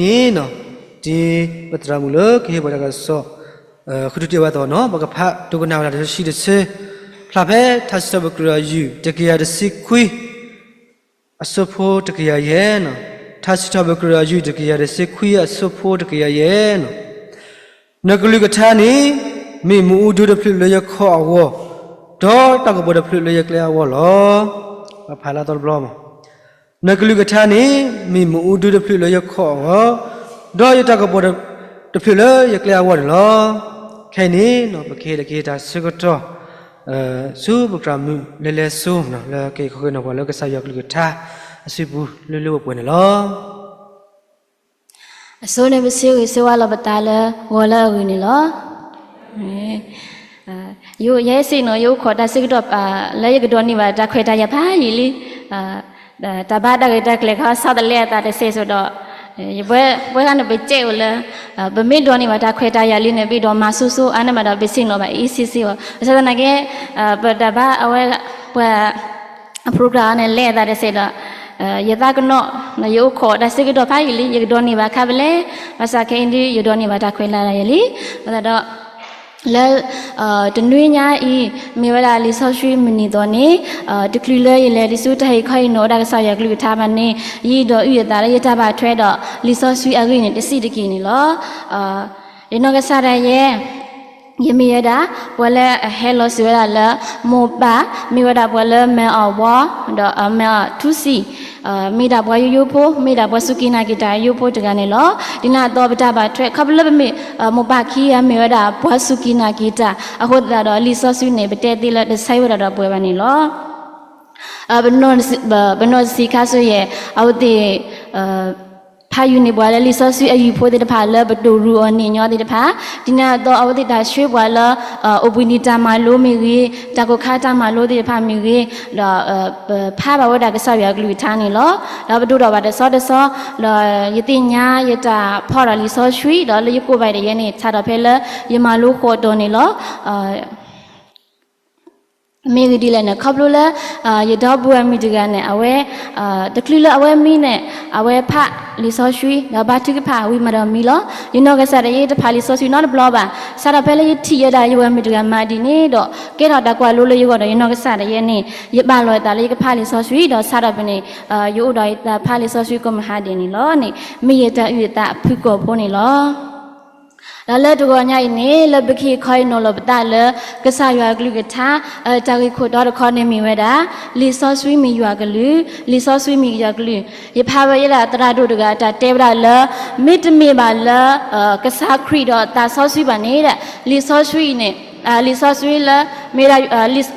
นี้เนาะดีปัตรามุลกเฮบดากาโซคือตัวว่าตัวเนาะบกพะตุกนาเวลาจะชีดเซพลาเพทัสบกรายูตะเกียดสิคุยอสุโพตะเกียเยเนาะทัสบกรายูตะเกียดสิคุยอสุโพตะเกียเยเนาะนักลุกทานีมีมูดูดพลิเลยขอวอดอตักบดพลิเลยกเลวอลอพาลาตอลบลอมนักลุกทานีมีมูดูดพลิเลยขอวอดอยตักบดพลิเลยกเลวอลอแค่นี้เนาะบเคตะเกียดสกตสู้บุกรามเลสู้เนาะแล้วเกยเขาเนาะว่าแล้วก็สายกลุกทาสิบุเลๆป่วยเนาะဆိုနေမစီကိုစေဝါလပတာလဲဝေါ်လာဝင်နေလောယူရဲစိနော်ယူခေါ်တာစိကတော့လဲရကတော့နေပါတခွေတာရဖာရီလီတဘာတကတကလေခါဆောက်တလဲတာတဆေဆိုတော့ဘွဲကနေပဲကျဲကိုလဲဗမစ်တော်နေပါတခွေတာရလေးနေပြီးတော့မဆူဆူအဲ့နဲ့မှာတော့ပစင်းတော့ပါ ECC ရောအစဒနာကတဘာအဝဲဘွဲ program နဲ့လဲတာတဆေတော့ยตากนอนะโยขอดาสิกดอพายลิยกดอนี่บาคาเบเลภาษาเคอินดียดอนี่บาตาခွေလာရလိဒါတော့လဲတနွေညာဤမေဝလာလီဆော့ရွှေမနီတော်နေတကလီလဲရလဲဒီစုတိုင်ခိုင်နော်ဒါကဆောက်ရကလူထားမနေဤတော့ဥရတာရတပါထွဲတော့လီဆော့ရွှေအကိနေတစီတကီနေလောဒီနောကစားရရဲ့ยมียดาบัวเล่เฮลอสิเวลาละโมบะมีเวลาบัวเล่แมอวอดอแมทุสีมีดาบัวยูโพมีดาบัวสุกินากิตายูโพตะกันเนลอดินาตอบตาบาทรคับเลบมีโมบะคียมีเวลาบัวสุกินากิตาอะโหดาดอลิซอสุเนเบเตติละไซเวลาดอบัวบานี่ลอบนอนสิคาสุเยเอาติพายุในบัวแล้วลิซอสุอายุพูดแต่พาแล้วประตูรูอันนี้ย้อนแต่พาดินาตัวเอาแต่ช่วยบัวแล้วอุปนิจามาโลมีรีจากก็ข้าจามาโลแต่พามีรีแล้วพาบ่าวดากระสอบยากลุยทางนี่ล้อแล้วประตูดอกบัดซอแล้วยติญาอยตาพ่อเราลิซอช่วยแล้วเลยกูไปได้ยันนี่ชาดเพลยมาโลโคตัวนี่ล้อมีดีเลยนะขับรถแล้วยดอบัวมีดีกันเนี่ยเอาไว้ตะคลีแล้วเอาไว้มีเนี่ยเอาไว้พระลิซอชุยแล้วบ้านที่ก็พาวิมาดมีล้อยูนอกจากสายยี่จะพาลิซอชุยนอตบล็อกบ้าสารพัดเลยยี่ที่ยดาอยู่มีดีกันมาดีนี่ดอกเกิดเราตะกวาลุเลยอยู่ก็ดอกยูนอกจากสายยี่นี่ยี่บ้านลอยตาเลยก็พาลิซอชุยดอกสารพัดเนี่ยอยู่ดอยตาพาลิซอชุยก็มาหาดีนี่ล้อนี่มียดาอยู่ตาพิโกพวกนี่ล้อแล้วเลิกตัวใหญ่นี่เลิกไปขี้คอยนอนหลับตาเลยก็สายอยู่กลุ่มกท้าจากอีกคนดอร์คอนเนี่ยมีไว้ด่าลิซอสวิมีอยู่กลุ่มลิซอสวิมีอยู่กลุ่มยี่พาไปยี่ละตราดูดกันแต่เทปละเลยมิดมีบาเลยก็สาครีดตาซอสวิบานี่แหละลิซอสวิเนี่ยลิซอสวิละมีอะไร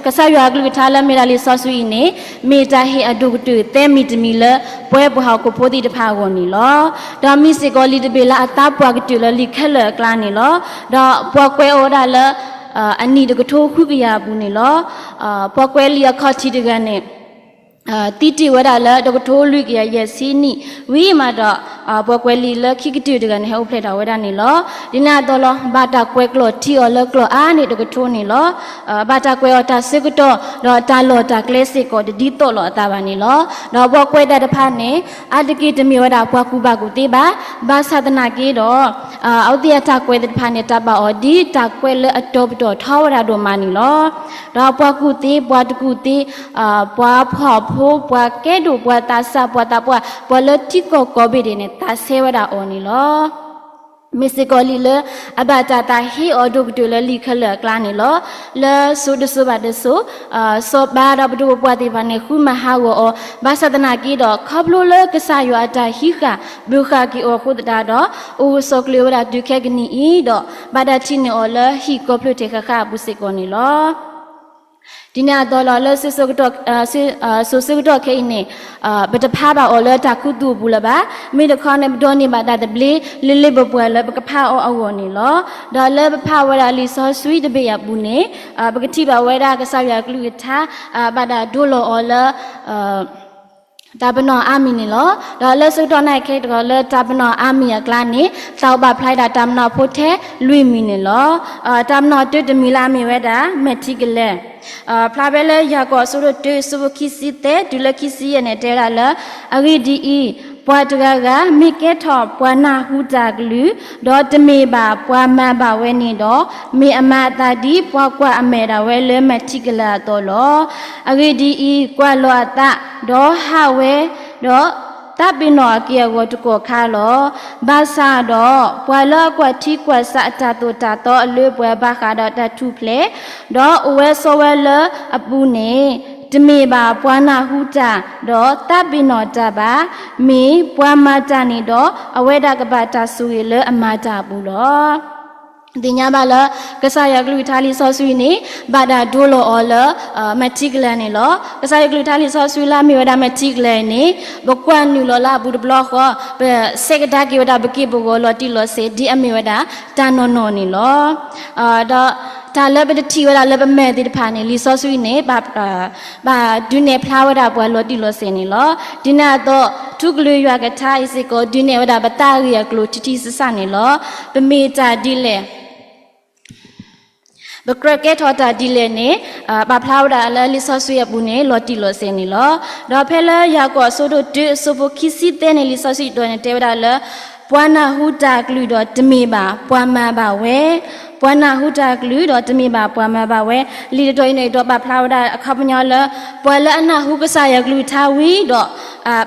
ก็สายอยู่กลุ่มกท้าแล้วมีอะไรลิซอสวิเนี่ยมีใจให้อดูกตื่นเต้มิดมีเลยป่วยบุหาวก็พูดที่พาวันนี้ล้อดามีสิกอลิดเบลาตาปวกตื่นแล้วลิเคลกลางนี่ล้อดาปวกเวโอดาละอันนี้เด็กทั่วคุกยาบุนี่ล้อปวกเวลียข้อที่เด็กเนี่ยตีติวดาละเด็กทั่วลุกยาเยสีนี่วิมาดาปวกเวลีละขี้กตื่นเด็กเนี่ยเขาเพลดาวดานี่ล้อดินาตอลบาตากเวกลอที่อละกลอนี่เด็กทั่วนี่ล้อบาตากเวอตาสิกตอดอตาลอตาเคลสิกอดีโตลอตาบานี่ล้อดอปวกเวดาตะพานี่อาตกิตมีวดาปวกกูบากูติบาบาสาตนากีดอเอาเตียตากเวตะพานี่ตาบาอดีตากเวเลอตบดอทาวดาโดมานี่ล้อดอปวกกูติปวตกูติปวพอโพปวแกดูปวตาสาปวตาปวเลติโกโกบิเดเนี่ยตาเซวดาออนี่ล้อมิสกอลีเลอบาจาตาฮีออดุกตุเลลิเคลกลานี่ล้อเลสุดสุบาดสุสบาดบดูปวติบานี่คุมหาวอบาสตนากีดอขับโลเลกษาอยู่อาตาฮีกะบุคากีอขุดดาดออูสกเลวดาดุเคกนี่อีดอบาดาชินออเลฮีกอพลุเทคคาบุสิกอนี่ล้อဒီနာတော်လာလဆဆကတော့ဆဆကတော့ခဲနေဘတဖာပါအော်လတာခုတူဘူးလပါမိတခေါနဲ့ဘတော်နေပါတာတပလီလိလိဘပွယ်လဘကဖာအော်အော်နေလောဒေါ်လဘဖာဝရလီဆောဆွီတပေရဘူးနေဘကတိပါဝဲတာကဆောရကလူထားဘာတာဒိုလောအော်လตาบนออามีนี่ล้อดอเลสุดอนัยเคดอเลตาบนออามีกลานี่ตาวบาพลายดาตามนอโพเทลุยมีนี่ล้อตามนอตึดมีลามีเวดาเมทิกเลพลาเบเลยากอสุรตึสุคิสิเตดุลคิสิยเนเตระละอริดีอี ပွားတကကမိကဲထော်ပွားနာဟုတာကလူဒေါ်တမေပါပွားမပါဝဲနေတော့မေအမတာဒီပွားကွာအမေတာဝဲလဲမတိကလာတော့လောအဂေဒီဤကွာလောတာဒေါ်ဟာဝဲဒေါ်တပ်ပင်တော်ကေဝတ်ကိုခါလောဘာသာတော့ပွာလောကွာတီကွာစအတာတူတာတော့အလွေပွဲဘာခါတော့တထုဖလေတော့အဝဲစောဝဲလအပူနေတမေပါပွာနာဟုတာတော့တပ်ပင်တော်တပါမေပွာမတာနေတော့အဝဲဒကပတာဆူရလအမတာဘူးလောတင်ညာပါလားကစားရကလူထားလီဆော့ဆွေနေဘာဒါဒိုလိုအော်လမက်တီကလန်နေလောကစားရကလူထားလီဆော့ဆွေလာမြေဝဒါမက်တီကလန်နေဘကွမ်နူလောလာဘူးဒဘလော့ခောစက်ကဒါကေဝဒါဘကေဘောလောတီလောစေဒီအမြေဝဒါတာနော်နော်နေလောတော့ဒါလည်းပဲတီဝဒါလည်းပဲမဲ့ဒီတဖာနေလီဆော့ဆွေနေဘာဒူနေဖလာဝဒါပွားလောတီလောစေနေလောဒီနာတော့ထုကလူရွာကထားအစ်ကိုဒူနေဝဒါဘတာရီယကလူတီတီဆဆနေလောပမေတာဒီလေဘကရကက်ထော်တာဒီလေနေဘာဖလာဝဒါလဲလီဆော့ဆွေရပူနေလော်တီလော်စင်နေလောတော့ဖဲလဲရကောဆိုဒိုဒဆိုဖိုခီစီတဲနေလီဆော့ဆွေတော့နေတဲဝဒါလဲပွာနာဟူတာကလူတော့တမေပါပွာမပါဝဲပွာနာဟူတာကလူတော့တမေပါပွာမပါဝဲလီတော်နေတော့ဘာဖလာဝဒါအခပညောလဲပွာလဲအနာဟူကစားရကလူထားဝီတော့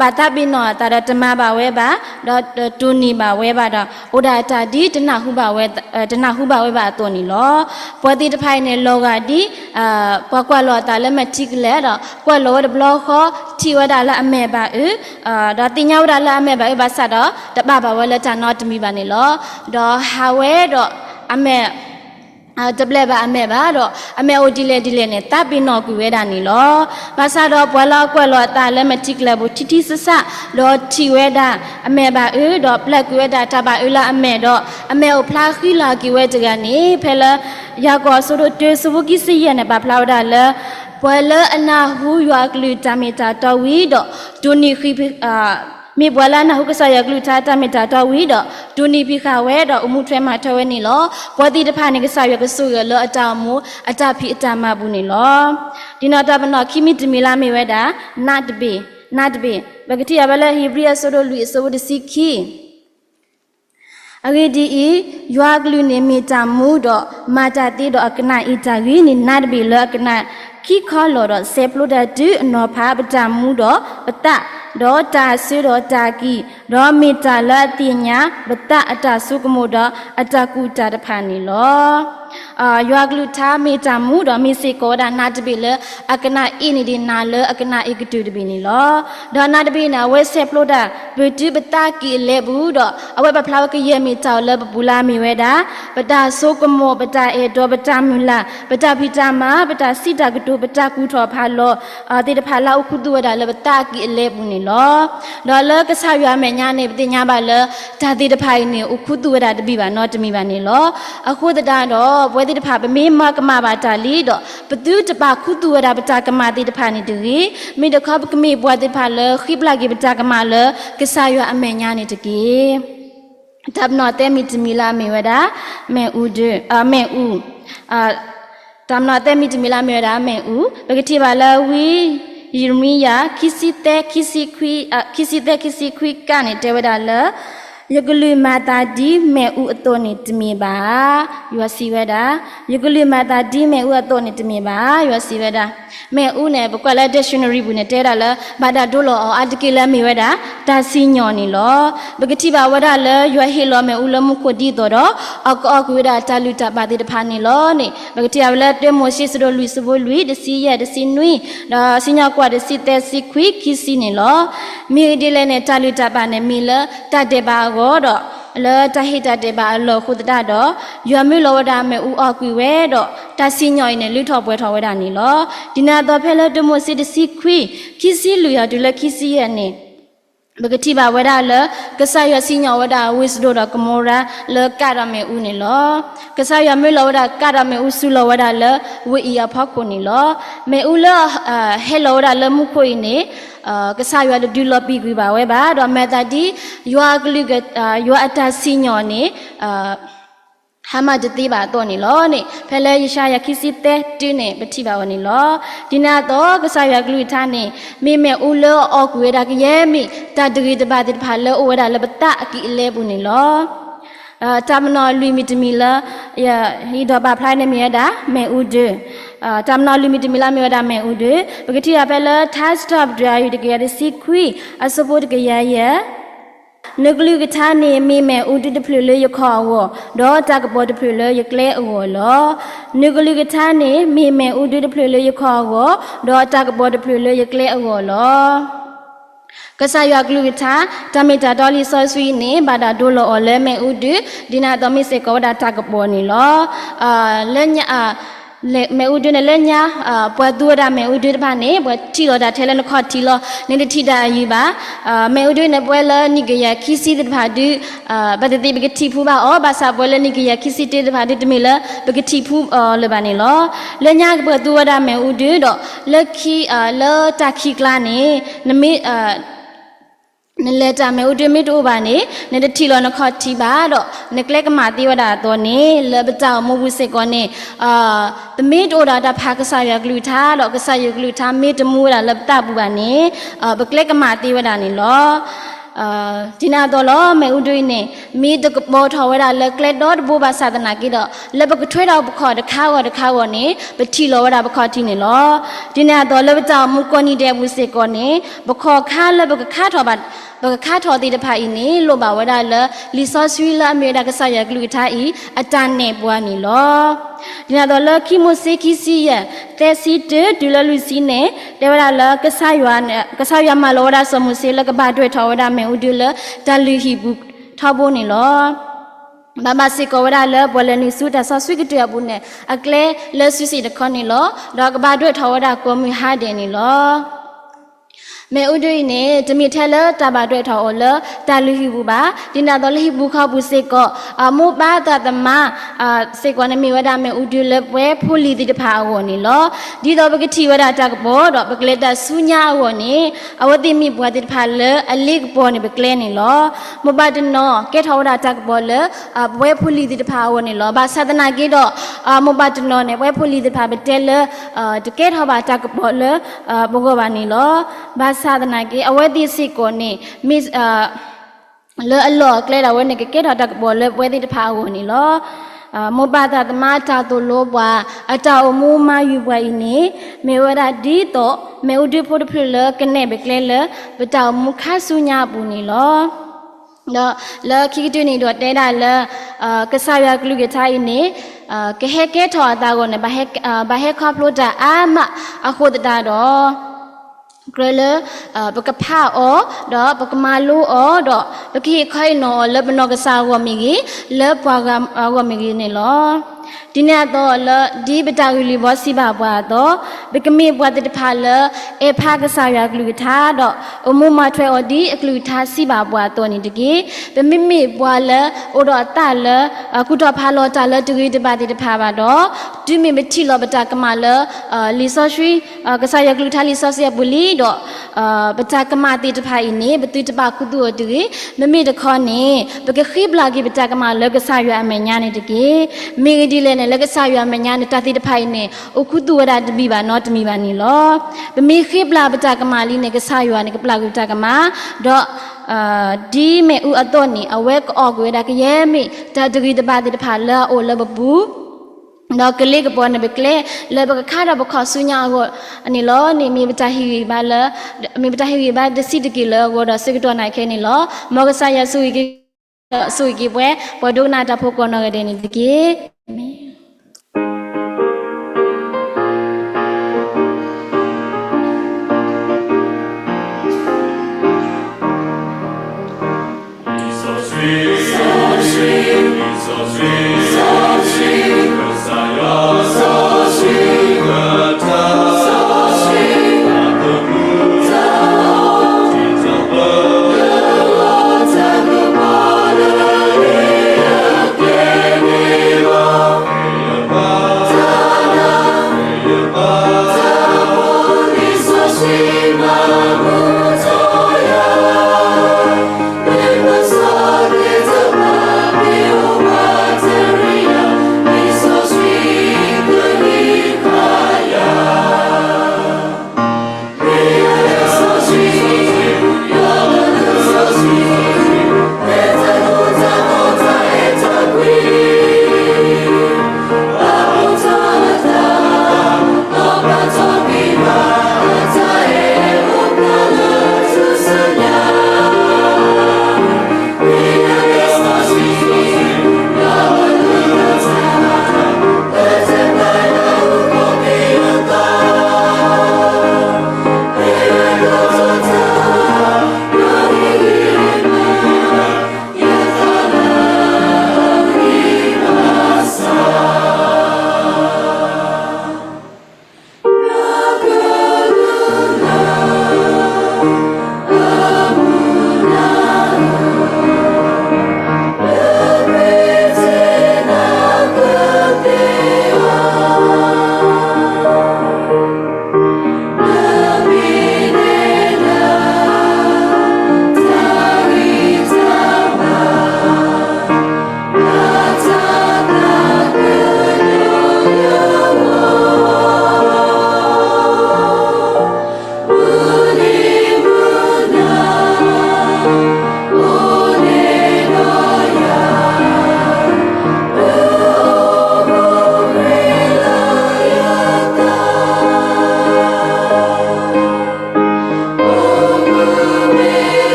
ဘာတာပင်တော့တာတမပါဝဲပါတော့တူနီပါဝဲပါတော့အိုဒါတာဒီတနာဟုပါဝဲတနာဟုပါဝဲပါတော့နီလောပွာတိတဖိုင်နေလောကဒီပွာကွာလောတာလက်မတိကလဲတော့ကွာလောဒဘလောခောတီဝဒါလာအမေပါတော့တင်ညာဝဒါလာအမေပါဘာစတော့တပပါဝဲလက်တာနော်တမီပါနေလောတော့ဟာဝဲတော့အမေတပလက်ပါအမေပါတော့အမေအိုဒီလေနဲ့တပ်ပြီးတော့ကူဝဲတာနေလောဘာသာတော့ဘွာလောက်ကွက်လောတာလည်းမတိကလဘူးတီတီဆဆတော့တီဝဲတာအမေပါတော့ပလက်ကူဝဲတာတပါလာအမေတော့အမေကိုဖလာခီလာကူဝဲတကနေဖဲလာရကောဆိုတော့တေဆဘကိစီရနေပါဖလာဝဒါလဲဘွာလအနာဟူရွာကလူတမီတာတော်ဝီတော့ဒူနီခီမေဘွာလာနာဟုကဆာယကလူတာတမီတာတော်ဝီတော့ဒူနီပိခဝဲတော့အမှုထွဲမှာထွဲဝဲနေလောဘွာတိတဖာနေကဆာယကဆူရလောအတာမူအတာဖီအတာမဘူးနေလောဒီနော်တပနောခိမီတမီလာမေဝဲတာနတ်ဘေဘဂတိယဘလဲဟီဘရီယဆိုဒိုလူဆိုဒစီခီအဂေဒီယွာကလူနေမီတာမူတော့မာတာတိတော့အကနာအီတာဂီနေနတ်ဘေလောကနာခိခေါ်လို့တော့ဆေပလိုဒတူအနော်ဖာပတာမူတော့ပတတော့တာဆွေတော့တာကီတော့မီတာလာတင်ညာပတအတဆုကမို့တော့အတကူတာတဖာနေလောယွာကလူသားမီတာမူတော့မီစီကောဒါနာတပိလအကနာအင်းနေဒီနာလအကနာဧကတူတပိနေလောတော့နာတပိနာဝဲဆေပလိုဒါဘတူပတာကီလေဘူးတော့အဝဲပဖလာကရဲမီတောက်လပပူလာမီဝဲတာပတာဆိုကမောပတာအေတော့ပတာမူလာပတာဖီတာမာပတာစီတာကတူပတာကူထော်ဖာလောတေတဖာလာခုတူဝဲတာလပတာကီလေဘူးနေလောတော့လကဆာရွာမယ်ညာနေပတိညာပါလဒါတေတဖိုင်နေခုတူဝဲတာတပိပါနော်တမီပါနေလောအခုတတာတော့ဘွဲတိတဖာပမေမကမပါတာလီတော့ဘသူတပါခုတူဝဒပတာကမာတိတဖာနေတူကြီးမိတခေါပကမေဘွဲတိဖာလခိပလာကေပတာကမာလကဆာယအမေညာနေတကြီးတပ်နော်တဲမီတမီလာမေဝဒမေဦးဒမေဦးတပ်နော်တဲမီတမီလာမေဝဒမေဦးဘဂတိပါလဝီယီမီယာခိစီတဲခိစီခွီကနေတဲဝဒလယကလူမာတာဒီမေဦးအတော်နေတမီပါယောစီဝဒယကလူမာတာဒီမေဦးအတော်နေတမီပါယောစီဝဒမေဦးနဲ့ဘကွက်လက်ဒက်ရှင်နရီဘူးနဲ့တဲတာလဘာဒါဒိုလောအတကေလမေဝဒဒါစီညော်နေလောဘဂတိပါဝဒလယောဟီလောမေဦးလမှုခိုဒီတော်အကောကွေဒတာလူတာပါတိတဖာနေလောနေဘဂတိအဝလက်တဲမိုရှိစဒိုလူစဘိုလူဒစီရဒစီနွီဒါစီညာကွာဒစီတဲစီခွီခီစီနေလောမိဒီလဲနဲ့တာလူတာပါနဲ့မီလတတဲ့ပါတော့လောတဟိတတေပါလောခုတတတော့ရွာမေလောဝဒမေဦးအောက်ကွေဝဲတော့တစီညော်နေလူထော်ပွဲထော်ဝဲတာနေလောဒီနာတော့ဖဲလဲတမိုစစ်တစီခွီခီစီလူရဒူလခီစီရနေဘဂတိပါဝဒလကဆာယစီညောဝဒဝိစဒိုဒကမောရာလကရမေဦးနေလောကဆာယမေလောဝဒကရမေဦးဆုလောဝဒလဝိအီယဖောက်ကိုနေလောမေဦးလဟဲလောဝဒလမှုခွေနေကဆာယလဒူလပီကွေပါဝဲပါတော့မေတာဒီယွာကလူကယွာအတာစီညောနေဟ hama jati ba to ni lo ni phele yisha ya kisite ti ne pati ba wa ni lo dina to kasaya glu tha ni me me u lo okwe da kye mi ta dri de ba de pha lo o da le bata aki le bu ni lo terminal limit mi la ya hi do ba phai ne mi da me u de terminal limit mi la mi da me u de bagati ya phele tha stop drive de kya de sikui asopo de kya ya nuglu gata ne mi me udu de phule ye khaw wo do ta ka bo de phule ye kle wo lo nuglu gata ne mi me udu de phule ye khaw wo do ta ka bo de phule ye kle wo lo kasaya glu gata tamita doli so sui ne bada do lo ole me udu dina do mi se ko da ta ka bo ni lo le nya le me udu ne le nya pwa du da me udu ba ne pwa ti lo da thele ne kho ti lo ne ti da yi ba me udu ne pwa la ni ga ya kisi de ba du ba de bi ga ti phu ba o ba sa pwa la ni ga ya kisi de ba de me la ba ga ti phu le ba ne lo le nya pwa du da me udu do le ki le ta ki kla ne ne me ne le ta me udu me do ba ne ne de ti lo ne kho ti ba do ne kle ka ma ti wa da to ne le ba ta mo bu se ko ne the me do da pha ka sa ya glu tha do ka sa ya glu tha me de mu da le ta bu ba ne ba kle ka ma ti wa da ne loဒီနာတော့လောမေဥဒွိနေမိတကဘောထောဝဲတာလက်ကလက်တော့ဘောဘာသာဒနာကိတော့လက်ပကထွေးတော့ပခေါ်တခါဝနေပတိလောဝတာပခေါ်တီနေလောဒီနာတော့လက်ပကြောင်မူကောနီတဲ့ဘူးစစ်ကောနေပခေါ်ခါလက်ပကခါထောပါဘကခါထောတိတဖာဤနေလို့ပါဝဲတာလလီဆောဆွီလာမေတာကဆာရဂလူထားဤအတန်နဲ့ပွားနေလောဒီနာတော့လခိမိုစေခိစီယတက်စီတဒူလလူစီနဲ့တေဝရလကဆာရွာမလောဒါဆမှုစေလကဘာတွေ့ထောဝဒါမေဥဒူလတလူဟီဘူးထောဖို့နေလောဘာမစီကောဝရလဘလနီစုတာဆဆွိကတရဘူးနဲ့အကလဲလဆွစီတခွန်နေလောတော့ကဘာတွေ့ထောဝဒါကိုမီဟာတယ်နေလောမေဥဒိနေတမီထဲလတဘာတွေ့ထောလတလူဟီဘူးပါဒီနာတော့လဟီဘူးခောက်ဘူးစေကောမုပါတတမစေကောနမီဝဒမေဥဒိလပွဲဖူလီတိတဖာဝနေလောဒီတော့ပကတိဝဒတကဘောတော့ပကလက်တဆူညာဝနေအဝတိမိဘွားတိတဖာလအလိကဘောနေပကလဲနေလောမဘတနောကဲထောဝဒတကဘောလပွဲဖူလီတိတဖာဝနေလောဘာသဒနာကေတော့မဘတနောနေပွဲဖူလီတိတဖာပတဲလတကဲထောဘာတကဘောလဘောကဘာနေလောဘာသာဒနာကေအဝဲတိစစ်ကိုနေမိလောအလောကလဲတာဝဲနေကေထောတကဘောလပွဲတိတဖာဝနေလောမောပါတာတမတာတိုလောဘွာအတောအမူမယူပွားဤနေမေဝရဒီတော့မေဥဒိဖို့တဖလကနေဘကလဲလဘတောမူခါဆုညာပူနေလောတော့လခိတူနေတော့တဲတာလကဆာရကလူကထိုင်းနေကဟဲကဲထောတာကိုနေဘဟဲခပ်လို့တာအာမအခုတတာတော့ကရလပကဖာအောတော့ပကမာလူအောတော့ပကိခိုင်နော်လဘနောကစားဝမီကြီးလပွားကဝမီကြီးနေလောဒီနေ့တော့လဒီပတာယူလီဘောစီပါပွားတော့ပကမေပွားတဲ့ဖာလအဖာကစားရကလူထားတော့အမူမထွဲော်ဒီအကလူထားစီပါပွားတော့နေတကြီးပမိမိပွားလအိုတော့တလကုတော့ဖာလောတလတကြီးတပါတဲ့ဖာပါတော့ဒီမိမချီလောပတာကမလလီဆောရွှီကစားရကလူထားလီဆောစီဘူလီတော့ပတာကမတိတဖာဤနေဘတိတပါကုတူတကြီးမမိတခေါနေပကခိဘလာကြီးပတာကမလကစားရအမညာနေတကြီးမိဒီလဲနဲ့လကစားရမညာနဲ့တတိတဖိုင်နဲ့အခုသူဝရတမိပါနော်တမိပါနီလောဗမေခိပလာပတကမာလီနဲ့ကစားရနဲ့ကပလာကုတကမာတော့ဒီမေဥအတော့နီအဝဲကောကွေဒါကရဲမိတတဂီတပါတိတဖာလာအိုလဘဘူးတော့ကလေးကပေါ်နေပဲကလေးလေဘကခါတော့ဘခဆူညာကိုအနေလောနေမိပတဟီဘာလမိပတဟီဘာဒစီတကီလောကိုတော့စကတော့နိုင်ခဲနေလောမောကဆာယဆူကြီးပွဲပေါ်ဒုနာတဖို့ကောနော်တဲ့နေတကီ